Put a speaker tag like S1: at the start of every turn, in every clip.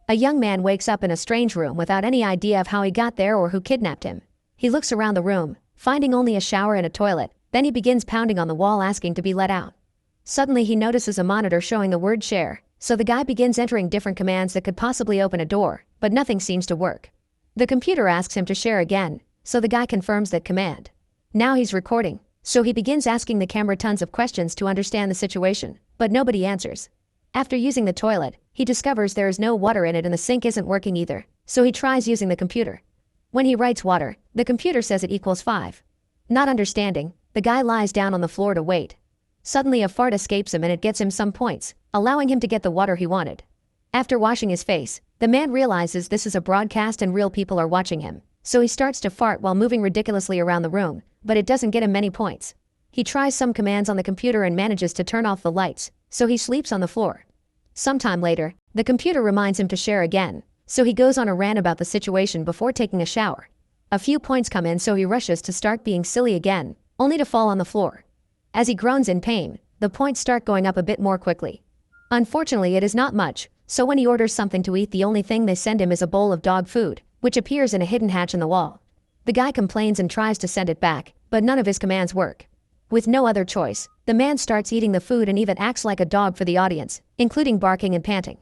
S1: A young man wakes up in a strange room without any idea of how he got there or who kidnapped him. He looks around the room, finding only a shower and a toilet, then he begins pounding on the wall asking to be let out. Suddenly he notices a monitor showing the word share, so the guy begins entering different commands that could possibly open a door, but nothing seems to work. The computer asks him to share again, so the guy confirms that command. Now he's recording, so he begins asking the camera tons of questions to understand the situation, but nobody answers. After using the toilet, he discovers there is no water in it and the sink isn't working either, so he tries using the computer. When he writes water, the computer says it equals 5. Not understanding, the guy lies down on the floor to wait. Suddenly a fart escapes him and it gets him some points, allowing him to get the water he wanted. After washing his face, the man realizes this is a broadcast and real people are watching him, so he starts to fart while moving ridiculously around the room, but it doesn't get him many points. He tries some commands on the computer and manages to turn off the lights, so he sleeps on the floor. Sometime later, the computer reminds him to share again, so he goes on a rant about the situation before taking a shower. A few points come in, so he rushes to start being silly again, only to fall on the floor. As he groans in pain, the points start going up a bit more quickly. Unfortunately, it is not much, so when he orders something to eat, the only thing they send him is a bowl of dog food, which appears in a hidden hatch in the wall. The guy complains and tries to send it back, but none of his commands work. With no other choice, the man starts eating the food and even acts like a dog for the audience, including barking and panting.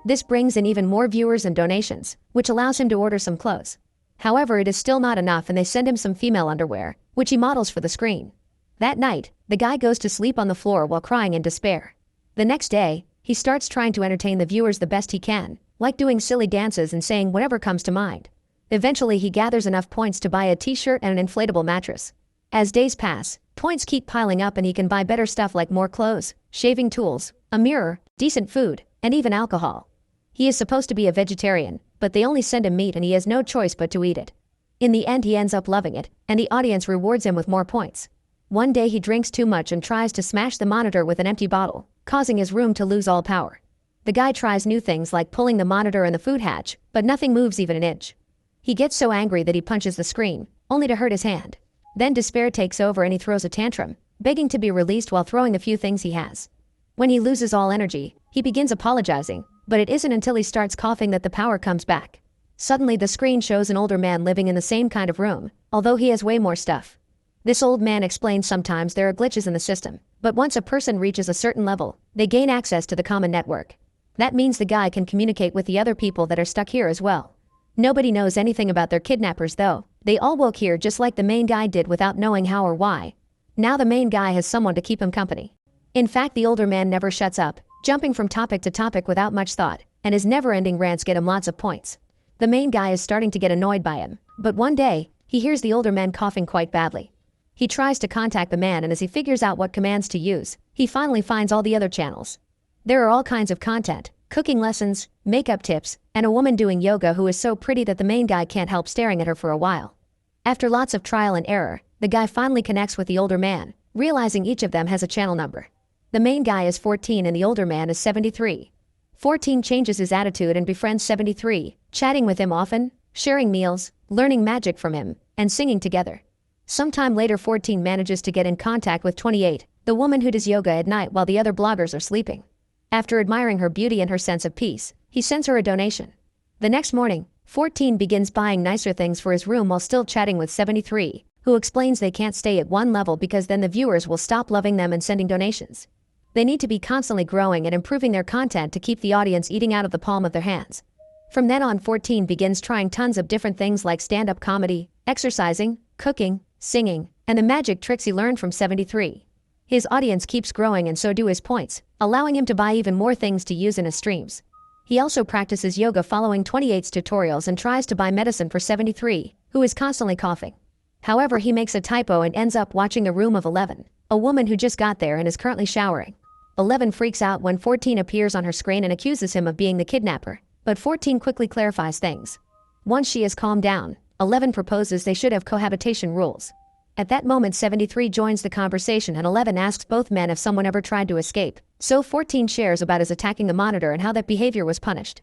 S1: This brings in even more viewers and donations, which allows him to order some clothes. However, it is still not enough and they send him some female underwear, which he models for the screen. That night, the guy goes to sleep on the floor while crying in despair. The next day, he starts trying to entertain the viewers the best he can, like doing silly dances and saying whatever comes to mind. Eventually he gathers enough points to buy a t-shirt and an inflatable mattress. As days pass, points keep piling up and he can buy better stuff like more clothes, shaving tools, a mirror, decent food, and even alcohol. He is supposed to be a vegetarian, but they only send him meat and he has no choice but to eat it. In the end he ends up loving it, and the audience rewards him with more points. One day he drinks too much and tries to smash the monitor with an empty bottle, causing his room to lose all power. The guy tries new things like pulling the monitor and the food hatch, but nothing moves even an inch. He gets so angry that he punches the screen, only to hurt his hand. Then despair takes over and he throws a tantrum, begging to be released while throwing the few things he has. When he loses all energy, he begins apologizing, but it isn't until he starts coughing that the power comes back. Suddenly the screen shows an older man living in the same kind of room, although he has way more stuff. This old man explains sometimes there are glitches in the system, but once a person reaches a certain level, they gain access to the common network. That means the guy can communicate with the other people that are stuck here as well. Nobody knows anything about their kidnappers though. They all woke here just like the main guy did without knowing how or why. Now the main guy has someone to keep him company. In fact, the older man never shuts up, jumping from topic to topic without much thought, and his never-ending rants get him lots of points. The main guy is starting to get annoyed by him, but one day, he hears the older man coughing quite badly. He tries to contact the man, and as he figures out what commands to use, he finally finds all the other channels. There are all kinds of content, cooking lessons, makeup tips, and a woman doing yoga who is so pretty that the main guy can't help staring at her for a while. After lots of trial and error, the guy finally connects with the older man, realizing each of them has a channel number. The main guy is 14 and the older man is 73. 14 changes his attitude and befriends 73, chatting with him often, sharing meals, learning magic from him, and singing together. Sometime later 14 manages to get in contact with 28, the woman who does yoga at night while the other bloggers are sleeping. After admiring her beauty and her sense of peace, he sends her a donation. The next morning, 14 begins buying nicer things for his room while still chatting with 73, who explains they can't stay at one level because then the viewers will stop loving them and sending donations. They need to be constantly growing and improving their content to keep the audience eating out of the palm of their hands. From then on 14 begins trying tons of different things like stand-up comedy, exercising, cooking, singing, and the magic tricks he learned from 73. His audience keeps growing and so do his points, allowing him to buy even more things to use in his streams. He also practices yoga following 28's tutorials and tries to buy medicine for 73, who is constantly coughing. However, he makes a typo and ends up watching a room of 11, a woman who just got there and is currently showering. 11 freaks out when 14 appears on her screen and accuses him of being the kidnapper, but 14 quickly clarifies things. Once she is calmed down, 11 proposes they should have cohabitation rules. At that moment 73 joins the conversation and 11 asks both men if someone ever tried to escape, so 14 shares about his attacking the monitor and how that behavior was punished.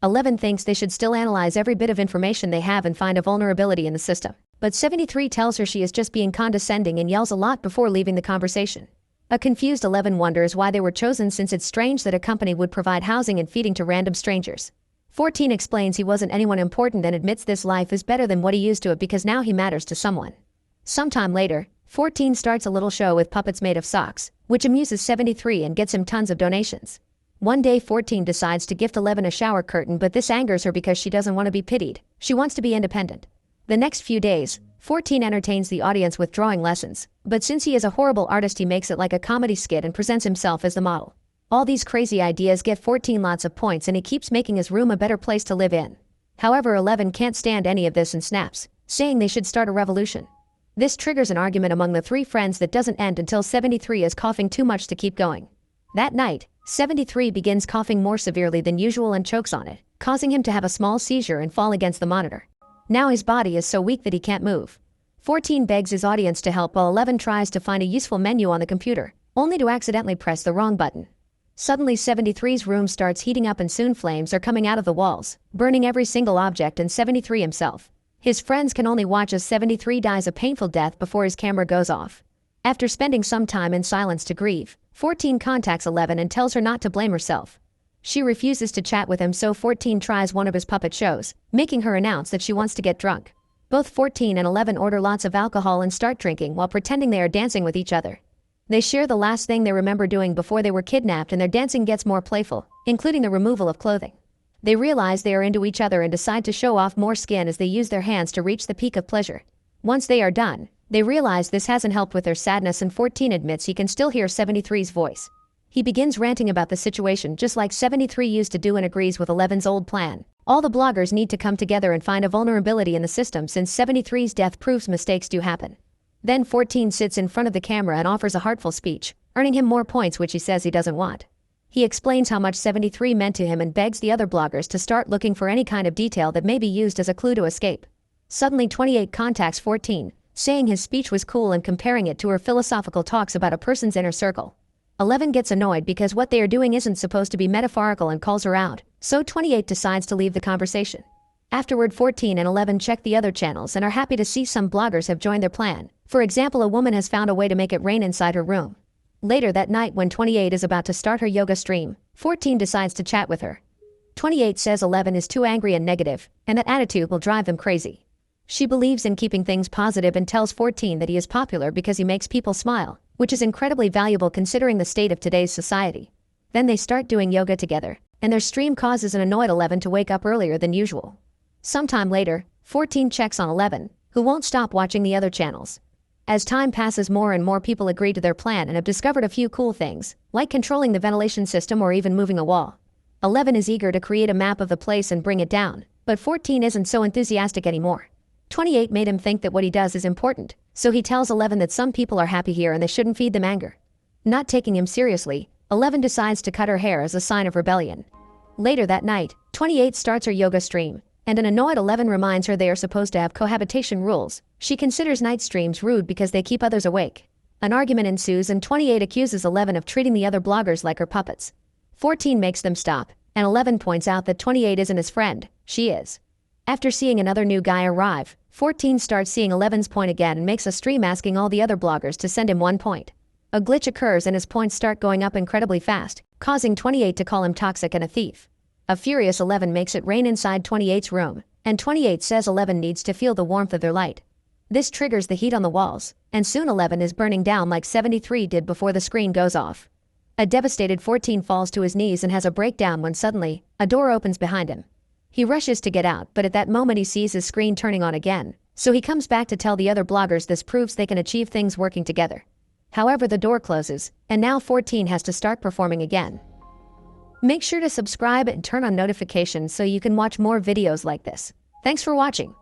S1: 11 thinks they should still analyze every bit of information they have and find a vulnerability in the system, but 73 tells her she is just being condescending and yells a lot before leaving the conversation. A confused 11 wonders why they were chosen since it's strange that a company would provide housing and feeding to random strangers. 14 explains he wasn't anyone important and admits this life is better than what he used to it because now he matters to someone. Sometime later, 14 starts a little show with puppets made of socks, which amuses 73 and gets him tons of donations. One day 14 decides to gift 11 a shower curtain, but this angers her because she doesn't want to be pitied. She wants to be independent. The next few days, 14 entertains the audience with drawing lessons, but since he is a horrible artist he makes it like a comedy skit and presents himself as the model. All these crazy ideas get 14 lots of points and he keeps making his room a better place to live in. However, 11 can't stand any of this and snaps, saying they should start a revolution. This triggers an argument among the three friends that doesn't end until 73 is coughing too much to keep going. That night, 73 begins coughing more severely than usual and chokes on it, causing him to have a small seizure and fall against the monitor. Now his body is so weak that he can't move. 14 begs his audience to help while 11 tries to find a useful menu on the computer, only to accidentally press the wrong button. Suddenly 73's room starts heating up and soon flames are coming out of the walls, burning every single object and 73 himself. His friends can only watch as 73 dies a painful death before his camera goes off. After spending some time in silence to grieve, 14 contacts 11 and tells her not to blame herself. She refuses to chat with him, so 14 tries one of his puppet shows, making her announce that she wants to get drunk. Both 14 and 11 order lots of alcohol and start drinking while pretending they are dancing with each other. They share the last thing they remember doing before they were kidnapped and their dancing gets more playful, including the removal of clothing. They realize they are into each other and decide to show off more skin as they use their hands to reach the peak of pleasure. Once they are done, they realize this hasn't helped with their sadness and 14 admits he can still hear 73's voice. He begins ranting about the situation just like 73 used to do and agrees with 11's old plan. All the bloggers need to come together and find a vulnerability in the system since 73's death proves mistakes do happen. Then 14 sits in front of the camera and offers a heartful speech, earning him more points which he says he doesn't want. He explains how much 73 meant to him and begs the other bloggers to start looking for any kind of detail that may be used as a clue to escape. Suddenly 28 contacts 14, saying his speech was cool and comparing it to her philosophical talks about a person's inner circle. 11 gets annoyed because what they are doing isn't supposed to be metaphorical and calls her out, so 28 decides to leave the conversation. Afterward 14 and 11 check the other channels and are happy to see some bloggers have joined their plan. For example, a woman has found a way to make it rain inside her room. Later that night when 28 is about to start her yoga stream, 14 decides to chat with her. 28 says 11 is too angry and negative, and that attitude will drive them crazy. She believes in keeping things positive and tells 14 that he is popular because he makes people smile, which is incredibly valuable considering the state of today's society. Then they start doing yoga together, and their stream causes an annoyed 11 to wake up earlier than usual. Sometime later, 14 checks on 11, who won't stop watching the other channels. As time passes, more and more people agree to their plan and have discovered a few cool things, like controlling the ventilation system or even moving a wall. 11 is eager to create a map of the place and bring it down, but 14 isn't so enthusiastic anymore. 28 made him think that what he does is important, so he tells 11 that some people are happy here and they shouldn't feed them anger. Not taking him seriously, 11 decides to cut her hair as a sign of rebellion. Later that night, 28 starts her yoga stream, and an annoyed 11 reminds her they are supposed to have cohabitation rules. She considers night streams rude because they keep others awake. An argument ensues and 28 accuses 11 of treating the other bloggers like her puppets. 14 makes them stop, and 11 points out that 28 isn't his friend, she is. After seeing another new guy arrive, 14 starts seeing 11's point again and makes a stream asking all the other bloggers to send him 1 point. A glitch occurs and his points start going up incredibly fast, causing 28 to call him toxic and a thief. A furious 11 makes it rain inside 28's room, and 28 says 11 needs to feel the warmth of their light. This triggers the heat on the walls, and soon 11 is burning down like 73 did before the screen goes off. A devastated 14 falls to his knees and has a breakdown when suddenly, a door opens behind him. He rushes to get out, but at that moment he sees his screen turning on again, so he comes back to tell the other bloggers this proves they can achieve things working together. However, the door closes, and now 14 has to start performing again. Make sure to subscribe and turn on notifications so you can watch more videos like this. Thanks for watching.